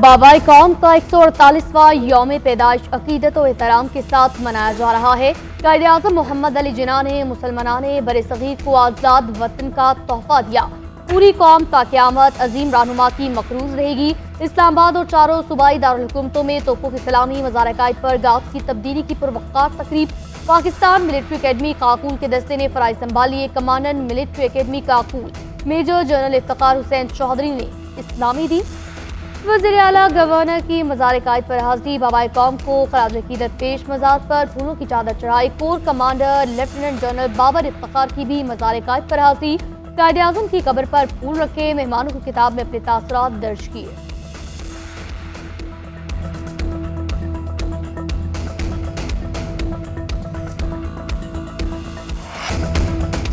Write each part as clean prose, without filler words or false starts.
बाबाए कौम का 148वां यौम पैदाइश अकीदत और एहतराम के साथ मनाया जा रहा है। कायदे आज़म मोहम्मद अली जिन्ना ने मुसलमानान बरसगीर को आज़ाद वतन का तोहफा दिया। पूरी कौम ता क़यामत अजीम रहनुमा की मकरूज रहेगी। इस्लामाबाद और चारों सूबाई दारुल हुकूमतों में तोपों की सलामी, मज़ार कायद पर गाज की तब्दीली की पुरवक़ार तकरीब। पाकिस्तान मिलिट्री अकेडमी काकूल के दस्ते ने फराइज संभाली। Commandant military academy Kakul major general Iftikhar Hussain Chaudhry ने इस्लामी दी। वज़ीर आला गवर्नर की मज़ार कायद पर हाजिरी। बाबाए कौम को खराज अकीदत पेश। मज़ार पर फूलों की चादर चढ़ाई। Corps commander lieutenant general Babar Iftikhar की भी मज़ार कायद पर हाजिरी। कायदे आज़म की कब्र पर फूल रखे। मेहमानों की किताब में अपने तासुरात दर्ज किए।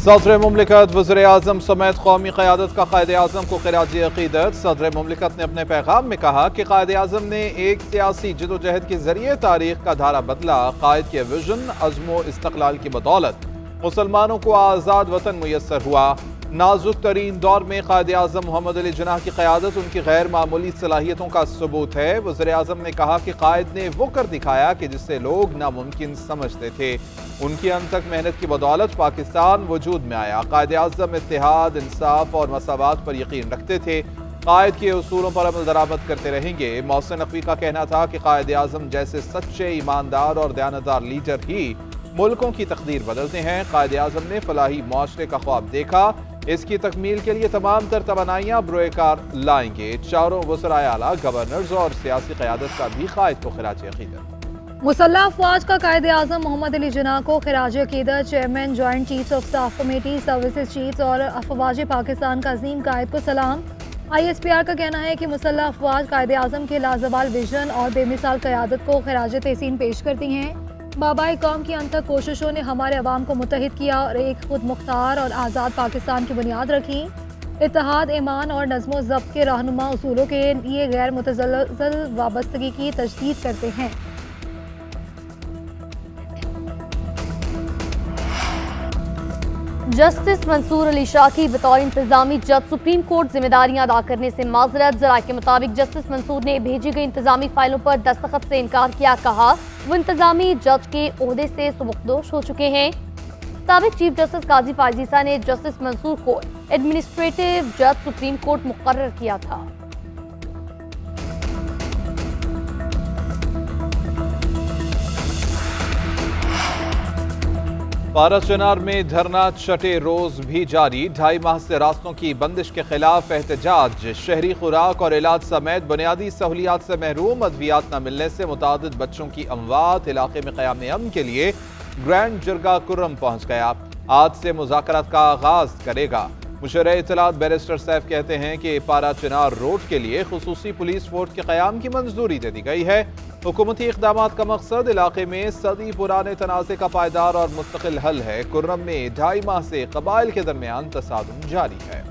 सदर मुमलिकत वज़ीर आज़म समेत कौमी क़यादत का कायदे आज़म को खिराज अक़ीदत। सदर मुमलिकत ने अपने पैगाम में कहा कि कायदे आज़म ने एक सियासी जदोजहद के जरिए तारीख का धारा बदला। कायद के विजन, अज़्म इस्तक़लाल की बदौलत मुसलमानों को आज़ाद वतन मुयस्सर हुआ। नाजुक तरीन दौर में कायदे आज़म मोहम्मद अली जिन्ना की क़यादत उनकी गैर मामूली सलाहियतों का सबूत है। वज़ीर आज़म ने कहा कि कायद ने वो कर दिखाया कि जिससे लोग नामुमकिन समझते थे। उनकी अनथक मेहनत की बदौलत पाकिस्तान वजूद में आया। कायदे आज़म इत्तेहाद, इंसाफ और मसावात पर यकीन रखते थे। कायद के उसूलों पर अमल दरामद करते रहेंगे। मोहसिन नकवी का कहना था कि कायदे आज़म जैसे सच्चे, ईमानदार और दयानतदार लीडर ही मुल्कों की तकदीर बदलते हैं। कायदे आज़म ने फलाही मुआशरे का ख्वाब देखा। इसकी तकमील के लिए तमाम तर तवानाइयाँ बरोएकार लाएंगे। चारों वज़राए आला, गवर्नर्स और सियासी क़यादत का भी कायद को खिराज अक़ीदत। मुसल्लह अफ़वाज का कायदे आज़म मोहम्मद अली जिन्ना को खिराज अक़ीदत। Chairman joint chiefs of staff committee, services chiefs और अफ़वाज पाकिस्तान का अज़ीम कायद को सलाम। ISPR का कहना है कि मुसल्लह अफ़वाज कायदे आज़म के लाजवाल विजन और बेमिसाल क़यादत को खिराज तहसीन पेश करती हैं। बाबाए कौम की अनथक कोशिशों ने हमारे अवाम को मुत्तहिद किया और एक खुद मुख्तार और आज़ाद पाकिस्तान की बुनियाद रखी। इत्तेहाद, ईमान और नज़्म व ज़ब्त के रहनुमा उसूलों के लिए गैर मुतज़ल्ज़ल वाबस्तगी की तजदीद करते हैं। जस्टिस मंसूर अली शाह की बतौर इंतजामी जज सुप्रीम कोर्ट जिम्मेदारियां अदा करने से माजरत। ज़राए के मुताबिक जस्टिस मंसूर ने भेजी गई इंतजामी फाइलों पर दस्तखत से इनकार किया। कहा वो इंतजामी जज के ओहदे से सुबुकदोश हो चुके हैं। साबिक चीफ जस्टिस काजी फायजीसा ने जस्टिस मंसूर को एडमिनिस्ट्रेटिव जज सुप्रीम कोर्ट मुकर्रर किया था। पाराचनार में धरना छठे रोज भी जारी। 2.5 माह से रास्तों की बंदिश के खिलाफ एहतजाज। शहरी खुराक और इलाज समेत बुनियादी सहूलियात से महरूम। अद्वियात न मिलने से मुतादिद बच्चों की अमवात। इलाके में क़याम अमन के लिए ग्रैंड जरगा कुर्रम पहुंच गया। आज से मुज़ाकरात का आगाज करेगा। मुशर्रे इत्तलात बैरिस्टर सैफ कहते हैं कि पाराचनार रोड के लिए खुसूसी पुलिस फोर्स के क़याम की मंजूरी दे दी गई है। हुकूमती इक़दामात का मकसद इलाके में सदी पुराने तनाज़े का पायदार और मुस्तकिल हल है। कुर्रम में 2.5 माह से क़बाइल के दरमियान तसादुम जारी है।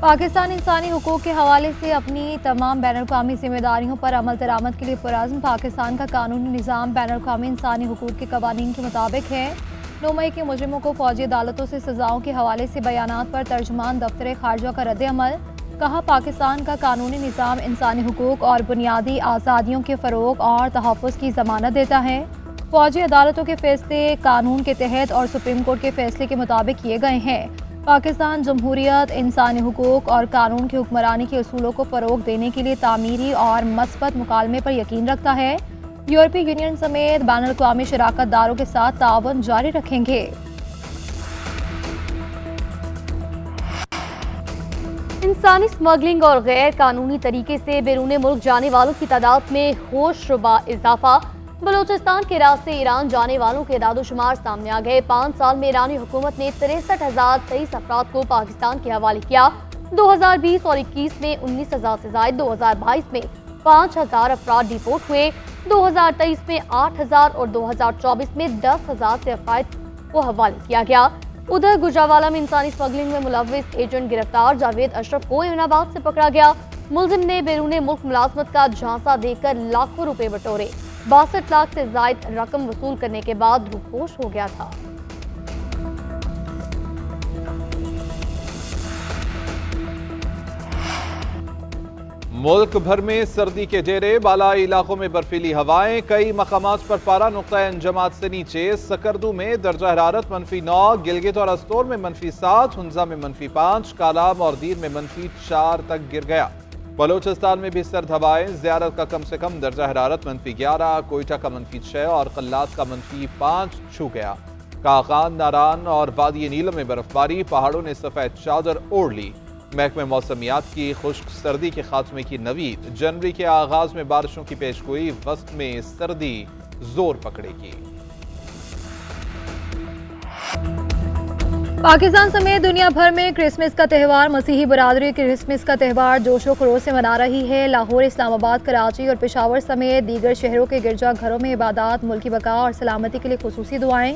पाकिस्तान इंसानी हुकूक के हवाले से अपनी तमाम बैनुल अक़वामी जिम्मेदारियों पर अमल दरामद के लिए पुरअज़्म। पाकिस्तान का कानूनी निज़ाम बैनुल अक़वामी इंसानी हुकूक के कवानीन के मुताबिक है। 9 मई के मुजरिमों को फौजी अदालतों से सज़ाओं के हवाले से बयानात पर तर्जुमान दफ्तर खारजा का रद्द अमल। कहा पाकिस्तान का कानूनी निज़ाम इंसानी हुकूक और बुनियादी आज़ादियों के फ़रोग़ और तहफ़्फ़ुज़ की ज़मानत देता है। फौजी अदालतों के फ़ैसले कानून के तहत और सुप्रीम कोर्ट के फ़ैसले के मुताबिक किए गए हैं। पाकिस्तान जमहूरियत, इंसानी हुकूक और कानून की हुक्मरानी के उसूलों को फ़रोग़ देने के लिए तामीरी और मस्बत मुकालमे पर यकीन रखता है। यूरोपीय यूनियन समेत बैनुल अक़वामी शराकत दारों के साथ ताअवुन जारी रखेंगे। इंसानी स्मगलिंग और गैर कानूनी तरीके से बैरून मुल्क जाने वालों की तादाद में होशरुबा इजाफा। बलूचिस्तान के रास्ते ईरान जाने वालों के दादोशुमार सामने आ गए। 5 साल में ईरानी हुकूमत ने 63,023 अफराद को पाकिस्तान के हवाले किया। 2020 और 21 में 19,000 से ज्यादा, 2022 में 5,000 अफराद डिपोर्ट हुए। 2023 में 8,000 और 2024 में 10,000 से अफराद को हवाले किया गया। उधर गुजरावाला में इंसानी स्मगलिंग में मुलव्विस एजेंट गिरफ्तार। जावेद अशरफ को एमनाबाद से पकड़ा गया। मुलजिम ने बैरून मुल्क मुलाजमत का झांसा देकर लाखों रुपए बटोरे। 62 लाख से ज्यादा रकम वसूल करने के बाद रूपोश हो गया था। मुल्क भर में सर्दी के डेरे, बालाई इलाकों में बर्फीली हवाएं, कई मकामात पर पारा नुक्ता अंजमात से नीचे। सकरदू में दर्जा हरारत -9, गिलगित और अस्तोर में -7, हुंजा में -5, कालाम और दीर में -4 तक गिर गया। बलोचिस्तान में भी सर्द हवाएं, ज़ियारत का कम से कम दर्जा हरारत -11, कोयटा का -6 और कल्लात का -5 छू गया। कागान, नारान और वादी नीलम में बर्फबारी, पहाड़ों ने सफेद चादर ओढ़ ली। महकमे मौसमियात की खुश्क सर्दी के खात्मे की नवीद, जनवरी के आगाज में बारिशों की पेशगोई, वस्त में सर्दी जोर पकड़ेगी। पाकिस्तान समेत दुनिया भर में क्रिसमस का त्यौहार, मसीही बरादरी क्रिसमस का त्यौहार जोशो खरोश से मना रही है। लाहौर, इस्लामाबाद, कराची और पेशावर समेत दीगर शहरों के गिरजा घरों में इबादत, मुल्की बका और सलामती के लिए खुसूसी दुआएं।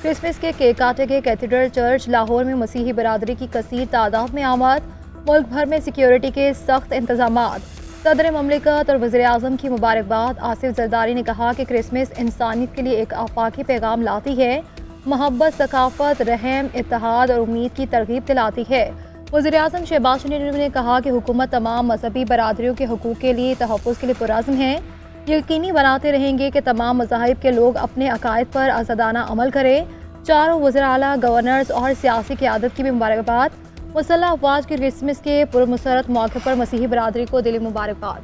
क्रिसमस के केक काटे गए। कैथेड्रल चर्च लाहौर में मसीही बरादरी की कसीर तादाद में आमद। मुल्क भर में सिक्योरिटी के सख्त इंतजामात। सदर ममलिकत और वज़ीर आज़म की मुबारकबाद। आसिफ जरदारी ने कहा कि क्रिसमस इंसानियत के लिए एक आफाकी पैगाम लाती है, मोहब्बत, सकाफत, रहम, इत्तेहाद और उम्मीद की तरगीब दिलाती है। वज़ीर आज़म शहबाज शरीफ ने कहा कि हुकूमत तमाम मजहबी बरादरियों के हकूक़ के लिए तहफ़्फ़ुज़ के लिए पुरअज़्म है। यकीनी बनाते रहेंगे कि तमाम मज़ाहिब के लोग अपने अकायद पर आज़ादाना अमल करें। चारों वज़ीर आला, गवर्नर्स और सियासी क़यादत की भी मुबारकबाद। मुसल्लह अफवाज के क्रिसमस के पुरमसरत मौके पर मसीही बरादरी को दिली मुबारकबाद।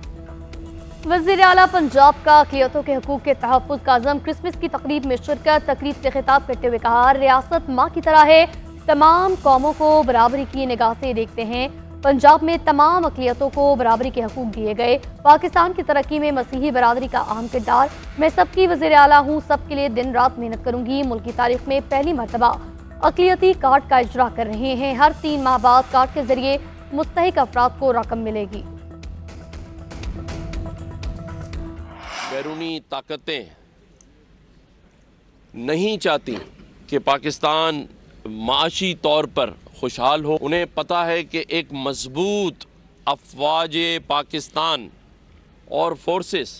वज़ीर आला पंजाब का अक़लियतों के हकूक़ के तहफ़्फ़ुज़ का अज़्म। क्रिसमस की तकरीब में शिरकत। तकरीब से खिताब करते हुए कहा, रियासत माँ की तरह है, तमाम कौमों को बराबरी की निगाह से देखते हैं। पंजाब में तमाम अक़लियतों को बराबरी के हकूक़ दिए गए। पाकिस्तान की तरक्की में मसीही बरादरी का अहम किरदार। मैं सबकी वज़ीर आला हूँ, सबके लिए दिन रात मेहनत करूँगी। मुल्क की तारीख में पहली मरतबा अक़लियती कार्ड का इजरा कर रहे हैं। हर 3 माह बाद कार्ड के जरिए मुस्तहिक अफराद को रकम मिलेगी। बैरूनी ताकतें नहीं चाहती कि पाकिस्तान माशी तौर पर खुशहाल हो। उन्हें पता है कि एक मजबूत अफवाज पाकिस्तान और फोर्सेस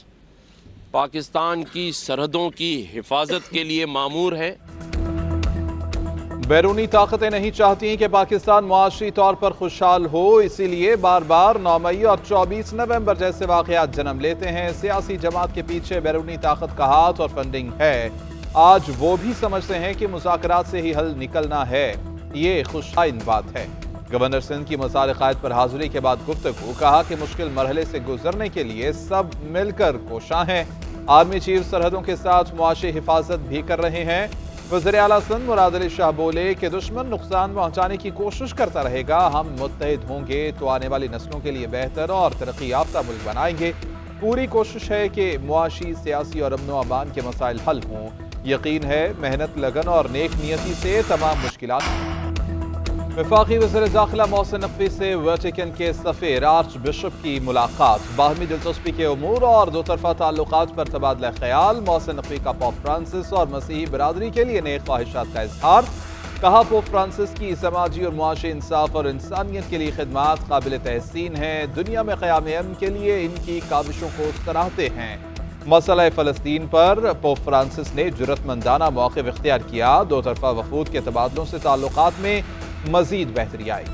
पाकिस्तान की सरहदों की हिफाजत के लिए मामूर है। बैरूनी ताकतें नहीं चाहती कि पाकिस्तान मुआशी तौर पर खुशहाल हो, इसीलिए बार बार 9 मई और 24 नवंबर जैसे वाक़यात जन्म लेते हैं। सियासी जमात के पीछे बैरूनी ताकत का हाथ और फंडिंग है। आज वो भी समझते हैं कि मुज़ाकरात से ही हल निकलना है। ये खुशाइन बात है। गवर्नर सिंध की मसाल क़ायद पर हाजिरी के बाद गुफ्तगू, कहा कि मुश्किल मरहले से गुजरने के लिए सब मिलकर कोशां हैं। आर्मी चीफ सरहदों के साथ मुआशी हिफाजत भी कर रहे हैं। वज़ीर आला सिंध मुराद अली शाह बोले कि दुश्मन नुकसान पहुंचाने की कोशिश करता रहेगा, हम मुत्तहिद होंगे तो आने वाली नस्लों के लिए बेहतर और तरक्की याफ्ता मुल्क बनाएंगे। पूरी कोशिश है कि मुआशी, सियासी और अमन अमान के मसाइल हल हों। यकीन है मेहनत, लगन और नेक नियति से तमाम मुश्किलात। वफाकी वज़ीर दाखिला मोहसिन नकवी से वेटिकन के सफ़ीर आर्च बिशप की मुलाकात। बाहमी दिलचस्पी के उमूर और दो तरफा ताल्लुकात पर तबादला ख्याल। मोहसिन नकवी का पोप फ्रांसिस और मसीही बरादरी के लिए नए ख्वाहिशात का इजहार। कहा, पोप फ्रांसिस की समाजी और मुआशी इंसाफ और इंसानियत के लिए खिदमात काबिल तहसीन है। दुनिया में क़याम अमन के लिए इनकी काविशों को सराहते हैं। मसला फ़लस्तीन पर पोप फ्रांसिस ने जुर्रतमंदाना मौक़िफ़ इख्तियार किया। दो तरफा वफूद के तबादलों से ताल्लुकात में मज़ीद बेहतरी आई।